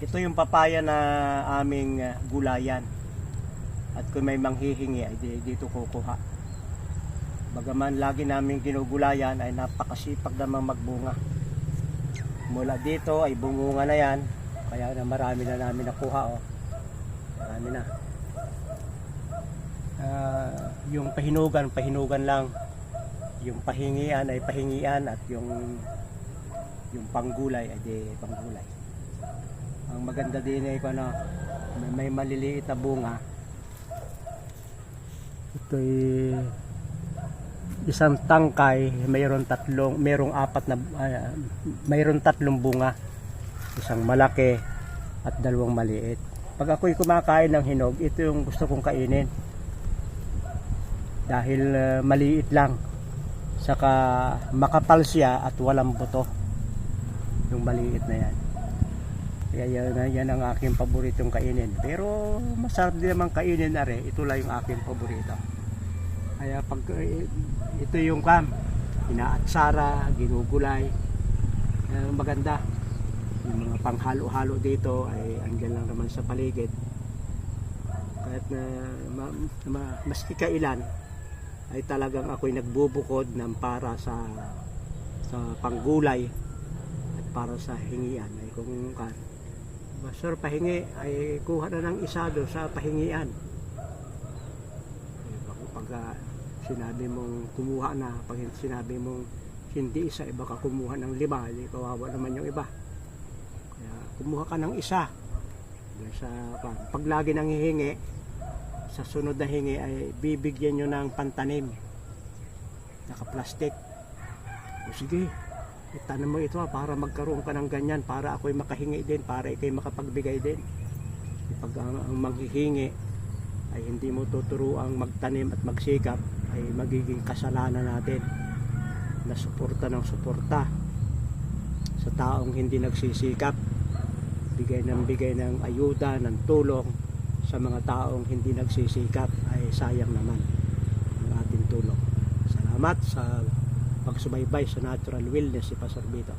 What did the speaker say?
Ito yung papaya na aming gulayan. At kung may manghihingi ay dito kukuha. Bagaman lagi namin ginugulayan ay napakasipag naman magbunga. Mula dito ay bumunga na yan. Kaya na marami na namin nakuha. Oh. Marami na. Yung pahinugan lang. Yung pahingian ay pahingian at yung panggulay ay panggulay. Ang maganda din ay may maliliit na bunga. Ito'y isang tangkay, mayroong tatlong bunga. Isang malaki at dalawang maliit. Pag ako'y kumakain ng hinog, ito yung gusto kong kainin. Dahil maliit lang. Saka makapal siya at walang buto. Yung maliit na yan. Kaya yan ang aking paboritong kainin. Pero masarap din naman kainin na rin. Ito lang yung aking paborito. Kaya pag ito yung inaatsara, ginugulay. Maganda. Yung mga panghalo-halo dito ay andyan lang naman sa paligid. Kahit na maski kailan ay talagang ako'y nagbubukod ng para sa panggulay at para sa hingian. Ay kung sir, pahingi ay kuha na ng isa doon sa pahingian. Pag sinabi mong kumuha na, pag sinabi mong hindi isa, baka kumuha ng 5, hindi kawawa naman yung iba. Kaya kumuha ka ng isa. Pag lagi nang hihingi, sa sunod na hingi ay bibigyan nyo ng pantanim. Naka-plastic. O sige, itanim mo ito para magkaroon ka ng ganyan, para ako'y makahingi din, para ikay makapagbigay din. Pag ang maghihingi ay hindi mo tuturuang magtanim at magsikap, ay magiging kasalanan natin na suporta sa taong hindi nagsisikap, bigay ng ayuda, ng tulong sa mga taong hindi nagsisikap, ay sayang naman ang ating tulong. Salamat sa pagsubaybay sa Natural Wellness si Pastor Vito.